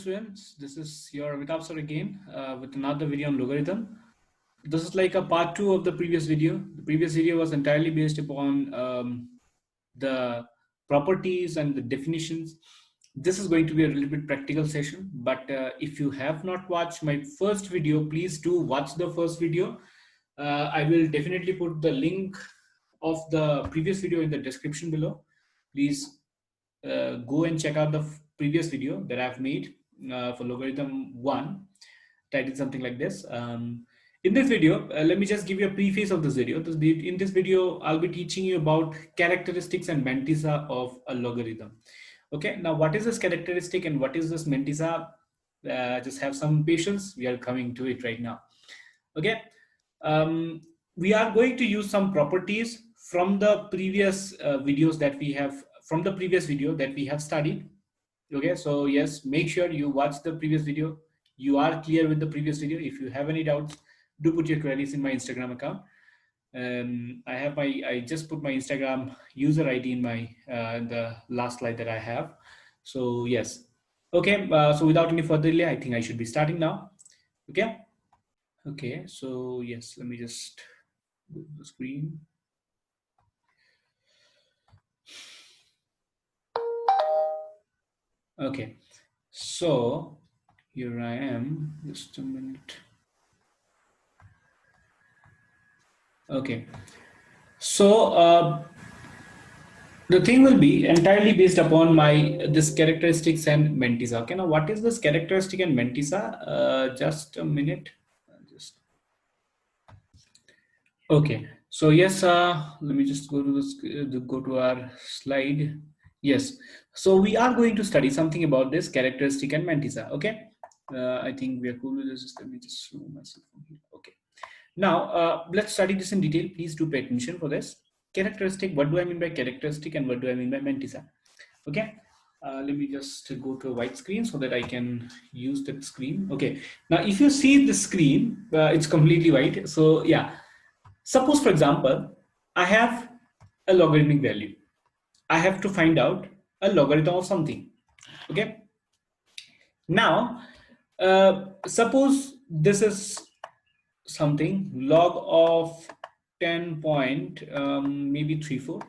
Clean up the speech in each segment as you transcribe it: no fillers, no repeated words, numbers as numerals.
students, this is your Amitabh sir again with another video on logarithm. This is like a part 2 of the previous video. The previous video was entirely based upon the properties and the definitions. This is going to be a little bit practical session, but if you have not watched my first video, please do watch the first video. I will definitely put the link of the previous video in the description below. Please go and check out the previous video that I've made for logarithm 1, titled something like this. In this video, let me just give you a preface of this video. In this video, I'll be teaching you about characteristics and mantissa of a logarithm. Okay, now what is this characteristic and what is this mantissa? Just have some patience. We are coming to it right now. Okay, we are going to use some properties from the previous videos that we have, from the previous video that we have studied. Okay, so yes, make sure you watch the previous video. You are clear with the previous video. If you have any doubts, do put your queries in my Instagram account. I just put my Instagram user ID in my the last slide that I have. So yes, okay. So without any further delay, I think I should be starting now. Okay. So yes, let me just go to the screen. Okay, so here I am. Just a minute. Okay, so the thing will be entirely based upon this characteristics and mantissa. Okay, now what is this characteristic and mantissa? Just a minute. Okay, so yes, let me just go to this. Go to our slide. Yes, so we are going to study something about this characteristic and mantissa. Okay, I think we are cool with this. Let me just remove myself from here. Okay. Now, let's study this in detail. Please do pay attention for this. Characteristic, what do I mean by characteristic and what do I mean by mantissa? Okay, let me just go to a white screen so that I can use that screen. Okay, now if you see the screen, it's completely white. So yeah, suppose for example, I have a logarithmic value. I have to find out a logarithm of something. Okay, now suppose this is something log of 10 point maybe 34,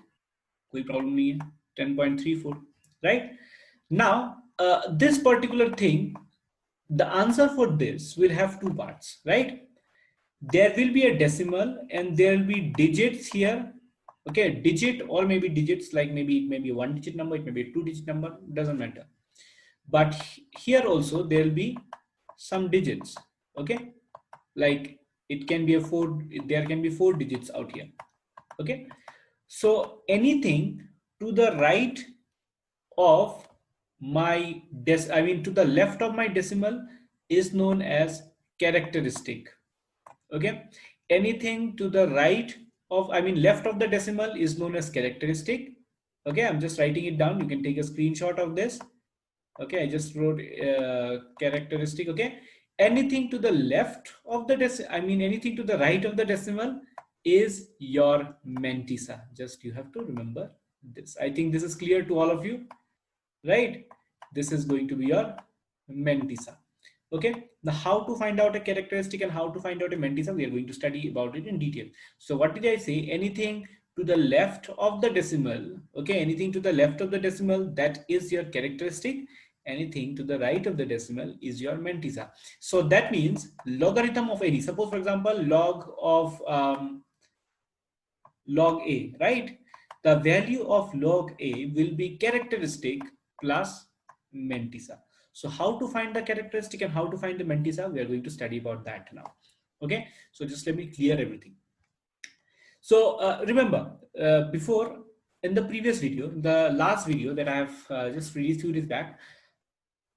कोई problem नहीं है, 10.34, right? Now this particular thing, the answer for this will have two parts, right? There will be a decimal and there will be digits here. Okay, digit or maybe digits, like maybe it may be a 1-digit number, it may be a 2-digit number, doesn't matter. But here also there will be some digits. Okay, like it can be there can be 4 digits out here. Okay, so anything to the right of my to the left of my decimal is known as characteristic. Okay, anything to the right of, left of the decimal is known as characteristic. Okay, I'm just writing it down. You can take a screenshot of this. Okay, I just wrote characteristic. Okay, anything to the left of the anything to the right of the decimal is your mantissa. Just you have to remember this. I think this is clear to all of you, right? This is going to be your mantissa. Okay, now how to find out a characteristic and how to find out a mantissa, we are going to study about it in detail. So what did I say? Anything to the left of the decimal, okay, anything to the left of the decimal, that is your characteristic. Anything to the right of the decimal is your mantissa. So that means logarithm of any, suppose for example log of log a, right? The value of log a will be characteristic plus mantissa. So how to find the characteristic and how to find the mantissa, we are going to study about that now. Okay, so just let me clear everything. So remember, before, in the previous video, the last video that I have just released 2 days back,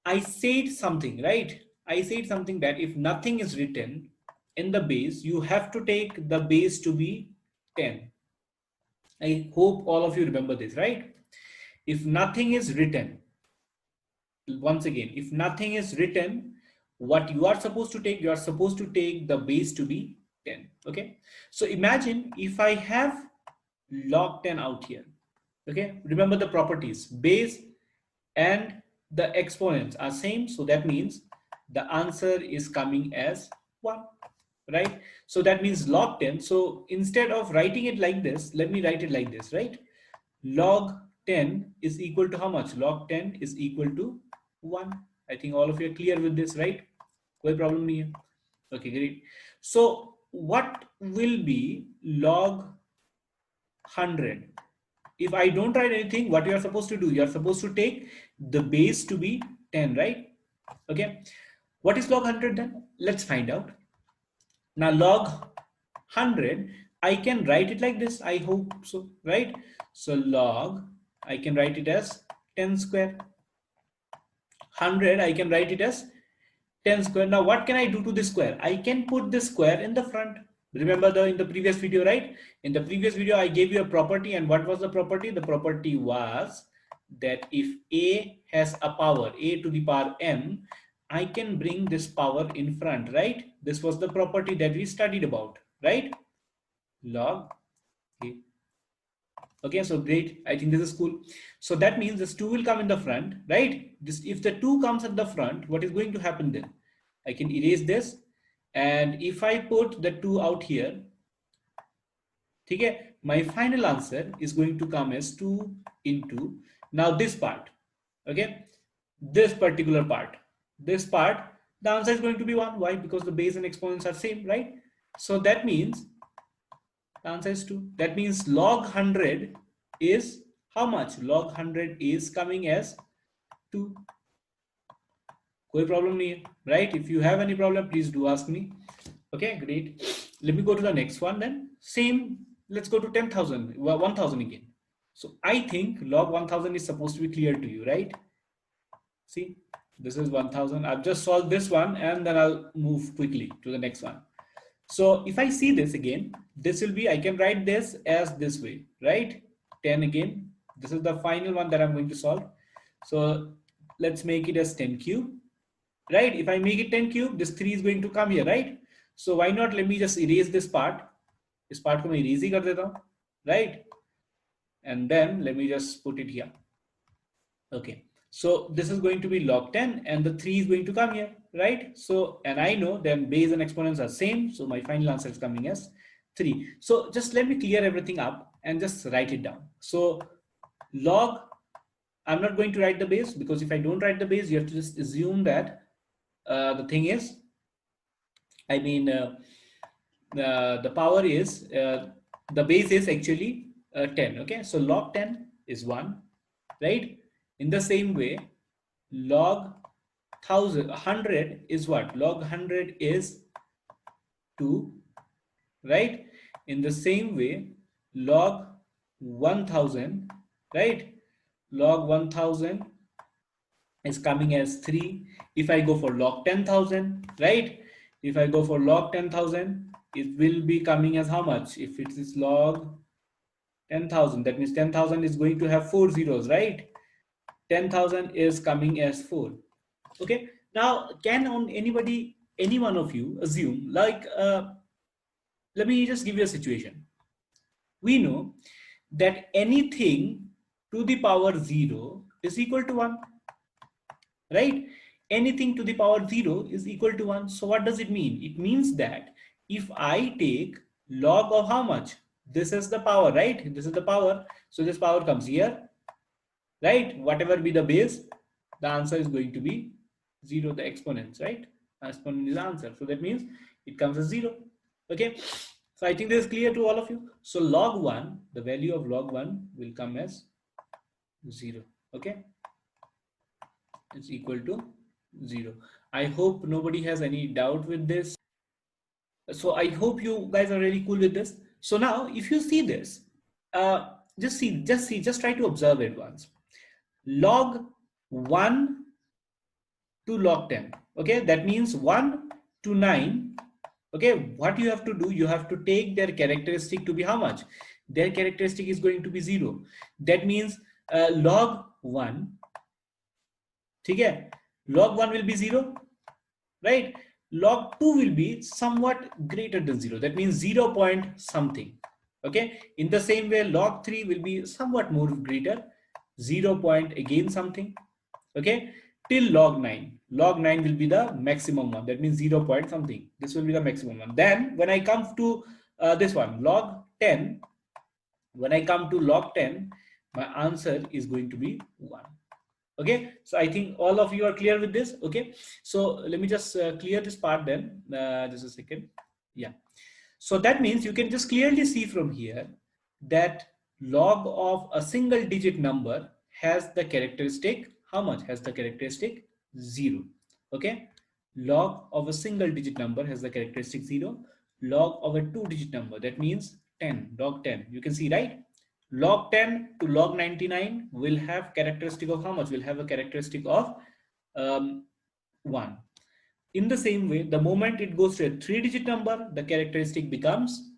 I said something, right? I said something that if nothing is written in the base, you have to take the base to be 10. I hope all of you remember this, right? If nothing is written, once again, if nothing is written, what you are supposed to take, you are supposed to take the base to be 10. Okay, so imagine if I have log 10 out here. Okay, remember the properties, base and the exponents are same, so that means the answer is coming as 1, right? So that means log 10. So instead of writing it like this, let me write it like this, right? Log 10 is equal to how much? Log 10 is equal to 1. I think all of you are clear with this, right? No problem here. Okay, great. So what will be log 100? If I don't write anything, what you are supposed to do? You are supposed to take the base to be 10, right? Okay. What is log 100 then? Let's find out. Now log 100, I can write it like this. I hope so, right? So log, I can write it as 10 square. 100, I can write it as 10 square. Now what can I do to this square? I can put this square in the front. Remember in the previous video, right? In the previous video, I gave you a property, and what was the property? The property was that if a has a power, a to the power m, I can bring this power in front, right? This was the property that we studied about, right? Log a. Okay, so great. I think this is cool. So that means this 2 will come in the front, right? This, if the 2 comes at the front, what is going to happen then? I can erase this. And if I put the 2 out here, okay, my final answer is going to come as 2 into, now this part, okay? This particular part, the answer is going to be 1. Why? Because the base and exponents are same, right? So that means the answer is 2. That means log 100 is how much? Log 100 is coming as 2. कोई problem नहीं है, right? If you have any problem, please do ask me. Okay, great. Let me go to the next one then. Same, let's go to 10,000, 1,000 again. So I think log 1,000 is supposed to be clear to you, right? See, this is 1,000. I've just solved this one and then I'll move quickly to the next one. So if I see this again, this will be, I can write this as this way, right? 10 again. This is the final one that I'm going to solve. So let's make it as 10 cube, right? If I make it 10 cube, this 3 is going to come here, right? So why not, let me just erase this part. This part को मैं erase ही कर देता हूँ, right? And then let me just put it here. Okay. So this is going to be log 10 and the 3 is going to come here, right? So, and I know then base and exponents are same. So my final answer is coming as 3. So just let me clear everything up and just write it down. So log, I'm not going to write the base because if I don't write the base, you have to just assume that the thing is, I mean, the power is, the base is actually 10. Okay. So log 10 is 1, right? In the same way, log 100 is what? Log 100 is 2, right? In the same way, log 1000, right? Log 1000 is coming as 3. If I go for log 10,000, right? If I go for log 10,000, it will be coming as how much? If it is log 10,000, that means 10,000 is going to have 4 zeros, right? 10,000 is coming as 4. Okay. Now, can any one of you assume, like, let me just give you a situation. We know that anything to the power 0 is equal to 1, right? Anything to the power 0 is equal to 1. So what does it mean? It means that if I take log of how much? This is the power, right? This is the power. So this power comes here, right? Whatever be the base, the answer is going to be 0, the exponents, right? Exponent is the answer. So that means it comes as 0. Okay. So I think this is clear to all of you. So log 1, the value of log 1 will come as 0. Okay. It's equal to 0. I hope nobody has any doubt with this. So I hope you guys are really cool with this. So now if you see this, just try to observe it once. Log 1 to log 10. Okay, that means 1 to 9. Okay, what you have to do, you have to take their characteristic to be how much? Their characteristic is going to be 0. That means log 1, okay, log 1 will be 0, right? Log 2 will be somewhat greater than 0. That means 0 point something. Okay, in the same way, log 3 will be somewhat more greater, 0 point again something. okay, till log 9. Log 9 will be the maximum one. That means 0 point something. This will be the maximum one. Then when I come to this one, log 10, when I come to log 10, my answer is going to be 1. Okay, so I think all of you are clear with this. Okay, so let me just clear this part then. Just a second. Yeah. So that means you can just clearly see from here that log of a single digit number has the characteristic, how much has the characteristic? 0. Okay, log of a single digit number has the characteristic 0. Log of a two digit number, that means 10, log 10, you can see, right? Log 10 to log 99 will have characteristic of how much? Will have a characteristic of 1. In the same way, the moment it goes to a 3-digit number, the characteristic becomes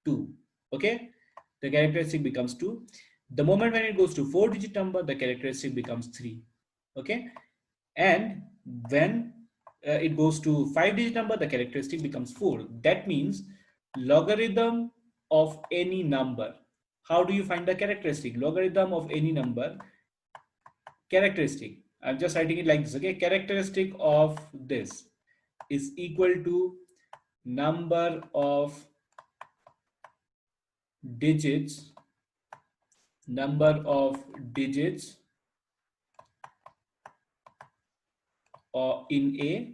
2. Okay, the characteristic becomes 2. The moment when it goes to 4-digit number, the characteristic becomes 3. Okay, and when it goes to 5-digit number, the characteristic becomes 4. That means logarithm of any number. How do you find the characteristic? Logarithm of any number, characteristic. I'm just writing it like this. Okay, characteristic of this is equal to number of digits, or in A,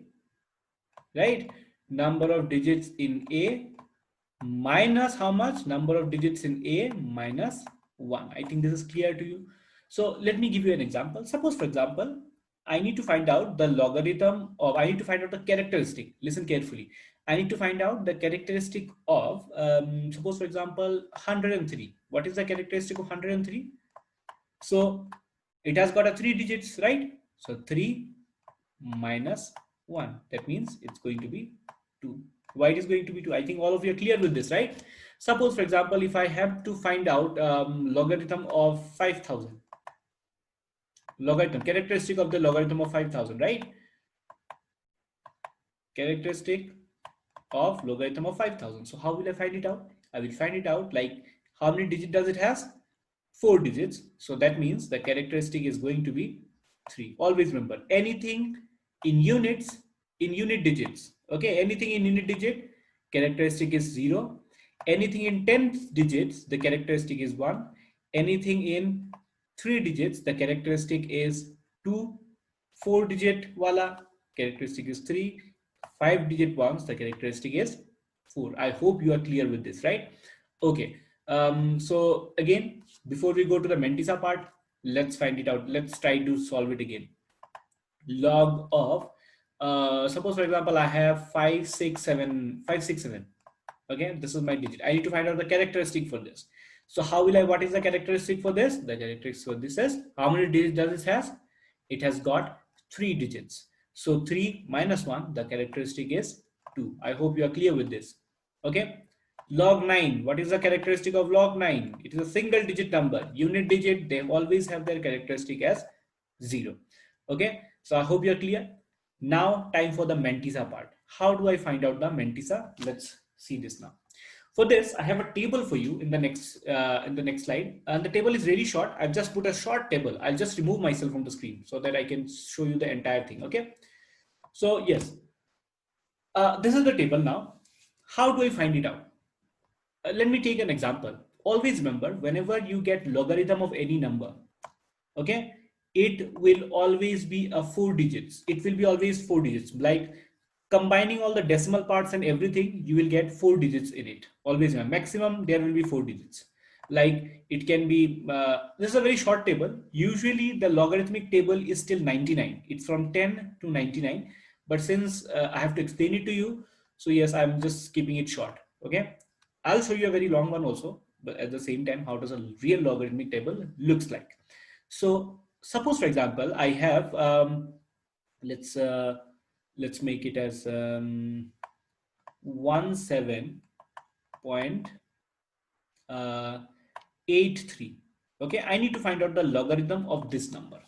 right? Number of digits in A minus how much? Number of digits in A minus 1. I think this is clear to you. So let me give you an example. Suppose, for example, I need to find out the logarithm of, I need to find out the characteristic. Listen carefully. I need to find out the characteristic of, suppose, for example, 103. What is the characteristic of 103? So it has got a 3 digits, right? So 3 minus 1. That means it's going to be 2. Why it is going to be 2? I think all of you are clear with this, right? Suppose, for example, if I have to find out logarithm of 5,000. Logarithm, characteristic of the logarithm of 5,000, right? Characteristic of logarithm of 5,000. So how will I find it out? I will find it out like how many digits does it has? 4 digits. So that means the characteristic is going to be 3. Always remember, anything in units, in unit digits. Okay, anything in unit digit, characteristic is 0. Anything in 10 digits, the characteristic is 1. Anything in 3 digits, the characteristic is 2. 4 digit wala characteristic is 3. 5 digit ones, the characteristic is 4. I hope you are clear with this, right? Okay. So again, before we go to the Mentisa part, let's find it out. Let's try to solve it again. Log of, suppose, for example, I have 567. Okay, this is my digit. I need to find out the characteristic for this. So how will I, what is the characteristic for this? The characteristic for this is, how many digits does this has? It has got 3 digits. So 3 minus 1, the characteristic is 2. I hope you are clear with this. Okay. Log 9. What is the characteristic of log 9? It is a single digit number. Unit digit, they always have their characteristic as 0. Okay. So I hope you are clear. Now time for the Mentisa part. How do I find out the Mentisa? Let's see this now. For this, I have a table for you in the next slide. And the table is really short. I've just put a short table. I'll just remove myself from the screen so that I can show you the entire thing. Okay. So yes, this is the table now. How do I find it out? Let me take an example. Always remember, whenever you get logarithm of any number, okay, it will always be a 4 digits. It will be always 4 digits. Like combining all the decimal parts and everything, you will get 4 digits in it. Always remember, maximum there will be 4 digits. Like it can be, this is a very short table. Usually the logarithmic table is still 99. It's from 10 to 99. But since I have to explain it to you, so yes, I'm just keeping it short. Okay. I'll show you a very long one also, but at the same time, how does a real logarithmic table looks like. So suppose, for example, I have, let's make it as 17.83. Okay, I need to find out the logarithm of this number.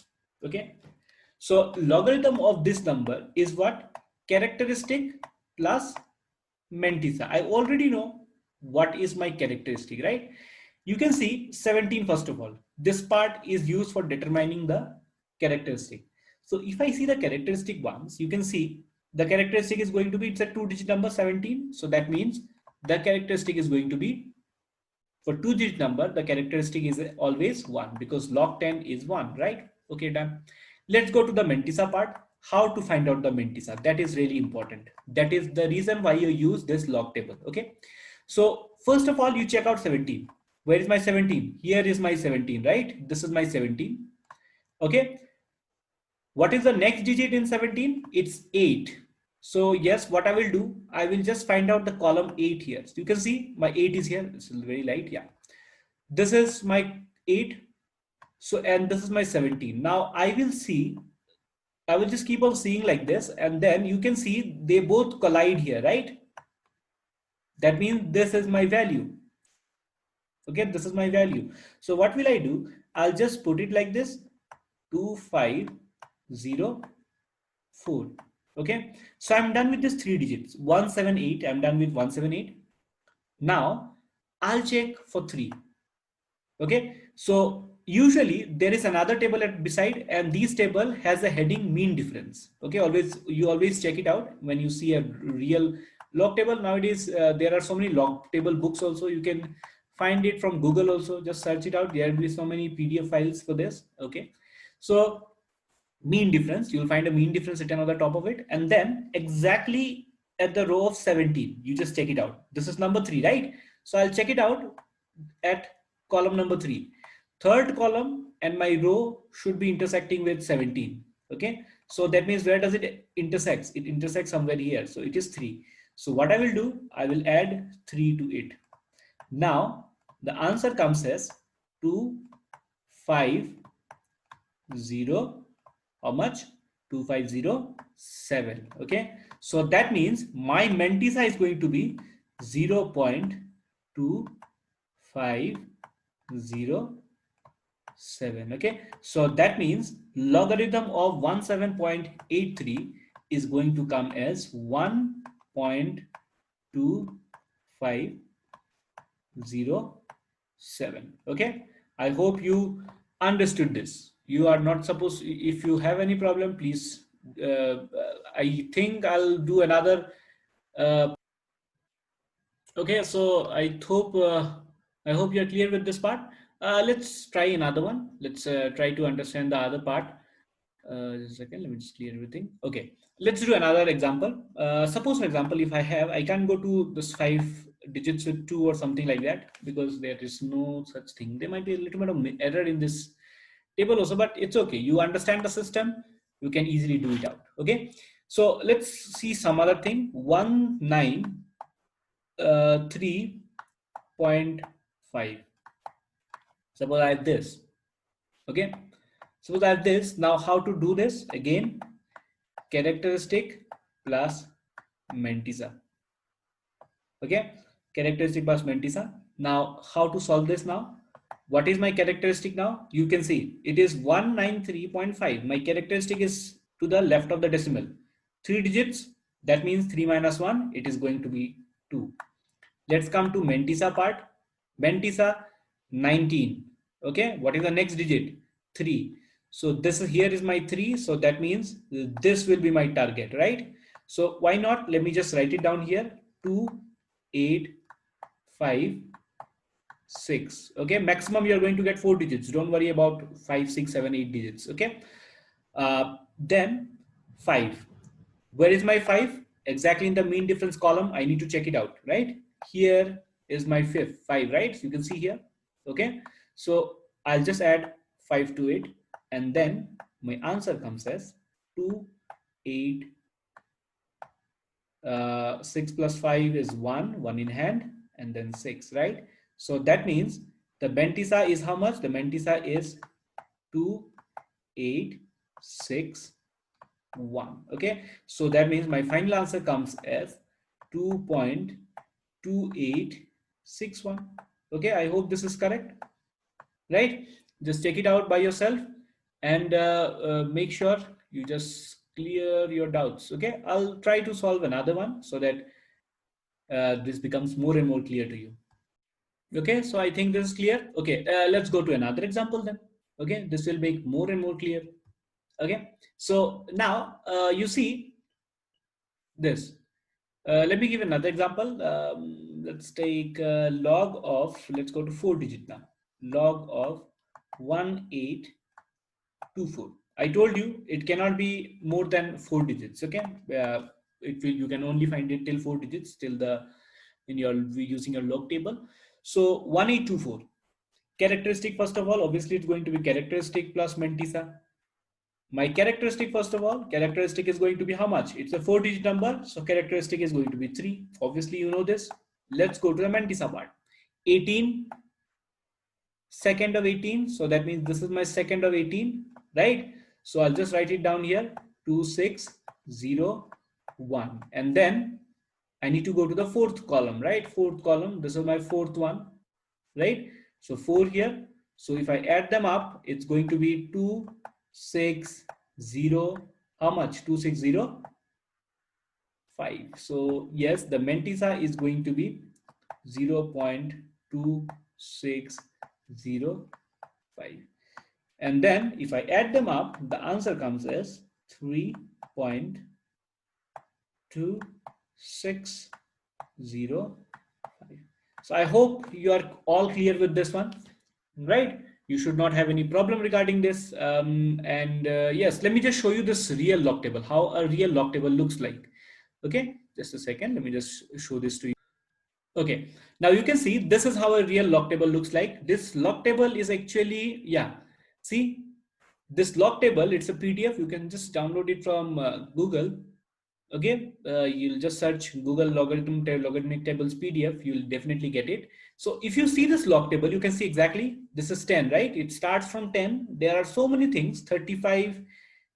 Okay, so logarithm of this number is what? Characteristic plus Mentisa. I already know what is my characteristic, right? You can see 17 first of all. This part is used for determining the characteristic. So if I see the characteristic ones, you can see the characteristic is going to be, it's a 2-digit number 17. So that means the characteristic is going to be, for 2-digit number, the characteristic is always 1 because log 10 is 1, right? Okay, done. Let's go to the Mantissa part. How to find out the Mantissa? That is really important. That is the reason why you use this log table. Okay. So first of all, you check out 17. Where is my 17? Here is my 17, right? This is my 17. Okay. What is the next digit in 17? It's 8. So yes, what I will do, I will just find out the column 8 here. So you can see my 8 is here. It's very light. Yeah. This is my 8. So, and this is my 17. Now I will see, I will just keep on seeing like this. And then you can see they both collide here, right? That means this is my value. Okay, this is my value. So what will I do? I'll just put it like this, 2504. Okay, so I'm done with this 3 digits, 178. I'm done with 178. Now I'll check for 3. Okay, so usually there is another table at beside, and this table has a heading mean difference. Okay, always, you always check it out when you see a real log table. Nowadays there are so many log table books also. You can find it from Google also. Just search it out. There will be so many PDF files for this. Okay, so mean difference, you'll find a mean difference written on the top of it, and then exactly at the row of 17, you just check it out. This is number 3, right? So I'll check it out at column number 3. Third column and my row should be intersecting with 17. Okay, so that means where does it intersects? It intersects somewhere here. So it is 3. So what I will do, I will add 3 to it. Now the answer comes as 250. How much? 2507. Okay, so that means my Mantissa is going to be 0.2507. Okay, so that means logarithm of 17.83 is going to come as 1.2507. Okay, I hope you understood this. You are not supposed, if you have any problem, please, I think I'll do another. Okay, so I hope you're clear with this part. Let's try another one. Let's try to understand the other part. Just a second, let me just clear everything. Okay, let's do another example. Suppose, for example, if I can go to this 5 digits with 2 or something like that, because there is no such thing. There might be a little bit of error in this table also, but it's okay. You understand the system, you can easily do it out. Okay, so let's see some other thing. 193.5. Suppose I have this. Okay, suppose I have this. Now how to do this? Again, characteristic plus Mantissa. Okay, characteristic plus Mantissa. Now how to solve this now? What is my characteristic now? You can see it is 193.5. My characteristic is to the left of the decimal. 3 digits, that means 3 minus 1, it is going to be 2. Let's come to Mantissa part. Mantissa 19. Okay, what is the next digit? 3. So this is, here is my 3. So that means this will be my target, right? So why not? Let me just write it down here. 2, 8, 5, 6. Okay, maximum you're going to get 4 digits. Don't worry about 5, 6, 7, 8 digits. Okay, then 5. Where is my 5? Exactly in the mean difference column. I need to check it out, right? Here is my 5, right? So you can see here. Okay, so I'll just add 5 to it, and then my answer comes as 2, 8, 6 plus 5 is 1 in hand, and then 6, right? So that means the Mantissa is how much? The Mantissa is 2, 8, 6, 1. Okay, so that means my final answer comes as 2.2861. Okay, I hope this is correct, right? Just check it out by yourself, and make sure you just clear your doubts. Okay, I'll try to solve another one so that this becomes more and more clear to you. Okay, so I think this is clear. Okay, let's go to another example then. Okay, this will make more and more clear. Okay, so now you see this. Let me give another example. Let's take log of, let's go to 4 digit now. Log of 1824. I told you it cannot be more than 4 digits. Okay, it will, you can only find it till 4 digits till the in your using your log table. So 1824 characteristic, first of all, obviously it's going to be characteristic plus Mantissa. My characteristic, first of all, characteristic is going to be how much? It's a 4 digit number, so characteristic is going to be 3. Obviously you know this. Let's go to the Mantissa part. 18, second of 18, so that means this is my second of 18, right? So I'll just write it down here, 2601, and then I need to go to the fourth column, right? Fourth column, this is my fourth one, right? So 4 here. So if I add them up, it's going to be 260. How much? 2605. So yes, the Mantissa is going to be 0.2605. And then if I add them up, the answer comes as 3.2605. So I hope you are all clear with this one, right? You should not have any problem regarding this. And yes, let me just show you this real log table, how a real log table looks like. Okay, just a second. Let me just show this to you. Okay, now you can see this is how a real log table looks like. This log table is actually, yeah, see this log table, it's a PDF. You can just download it from Google. Okay, you'll just search Google logarithmic tables PDF, you'll definitely get it. So if you see this log table, you can see exactly this is 10, right? It starts from 10. There are so many things, 35,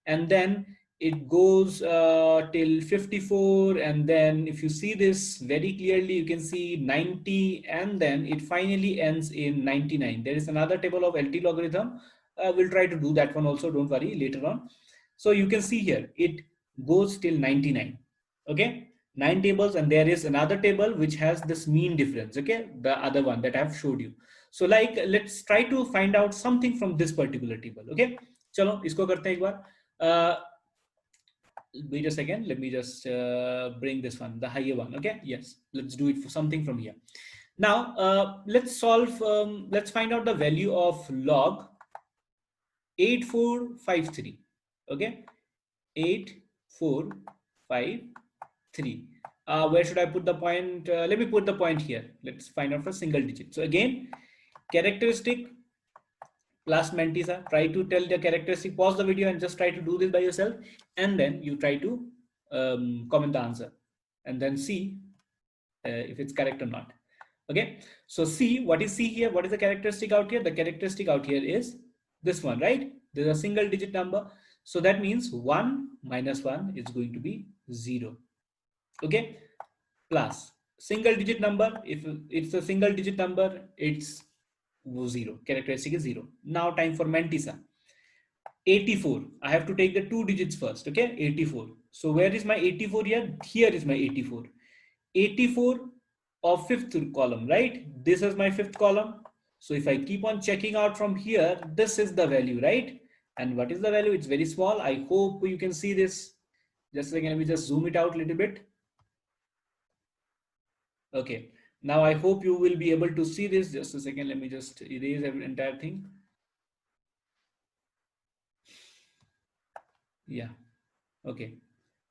and then it goes till 54, and then if you see this very clearly, you can see 90, and then it finally ends in 99. There is another table of LT logarithm. We'll try to do that one also, don't worry, later on. So you can see here it goes till 99. Okay, 9 tables, and there is another table which has this mean difference. Okay, the other one that I've showed you. So like, let's try to find out something from this particular table. Okay, chalo isko karte hain ek baar. uh, Wait a second, let me just bring this one, the higher one. Okay, yes, let's do it for something from here. Now let's solve, let's find out the value of log 8453. Okay, 8453. Where should I put the point? Let me put the point here. Let's find out for single digit. So again, characteristic plus Mantissa. Try to tell the characteristic, pause the video and just try to do this by yourself, and then you try to comment the answer and then see if it's correct or not. Okay, so see, what is C here? What is the characteristic out here? The characteristic out here is this one, right? There's a single digit number. So that means 1 minus 1 is going to be 0. Okay, plus single digit number. If it's a single digit number, it's 0. Characteristic is 0. Now time for Mantissa. 84. I have to take the 2 digits first. Okay, 84. So where is my 84 here? Here is my 84. 84 of fifth column, right? This is my fifth column. So if I keep on checking out from here, this is the value, right? And what is the value? It's very small. I hope you can see this. Just a second, let me just zoom it out a little bit. Okay, now I hope you will be able to see this. Just a second, let me just erase every entire thing. Yeah, okay.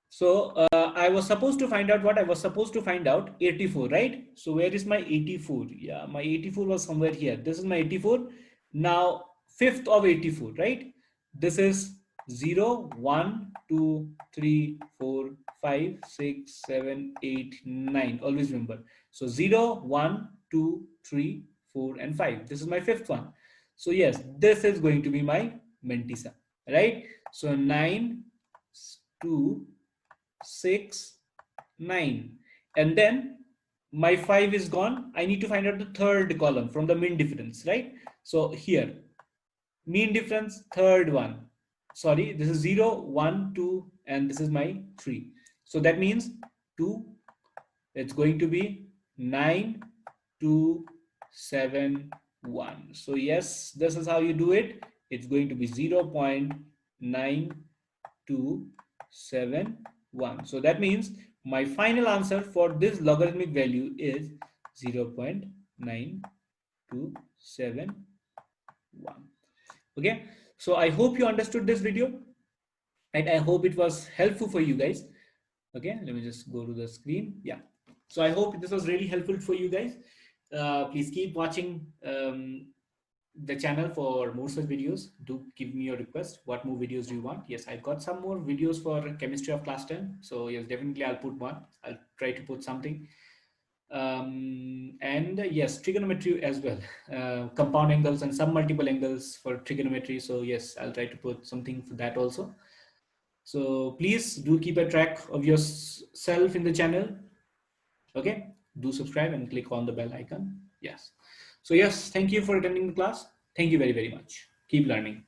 So I was supposed to find out what I was supposed to find out, 84, right? So where is my 84? Yeah, my 84 was somewhere here. This is my 84. Now, fifth of 84, right? This is 0, 1, 2, 3, 4, 5, 6, 7, 8, 9. Always remember. So 0, 1, 2, 3, 4, and 5. This is my fifth one. So yes, this is going to be my Mantissa, right? So 9, 2, 6, 9, and then my 5 is gone. I need to find out the third column from the mean difference, right? So here, mean difference, third one. Sorry, this is 0, 1, 2, and this is my 3. So that means 2, it's going to be 9, 2, 7, 1. So yes, this is how you do it. It's going to be 0 0.9271. So that means my final answer for this logarithmic value is 0.9271. Okay, so I hope you understood this video, and I hope it was helpful for you guys. Okay, let me just go to the screen. Yeah, so I hope this was really helpful for you guys. Please keep watching the channel for more such videos. Do give me your request. What more videos do you want? Yes, I've got some more videos for chemistry of class 10. So yes, definitely I'll put one. I'll try to put something. And yes, trigonometry as well. Compound angles and some multiple angles for trigonometry. So yes, I'll try to put something for that also. So please do keep a track of yourself in the channel. Okay, do subscribe and click on the bell icon. Yes. So yes, thank you for attending the class. Thank you very, very much. Keep learning.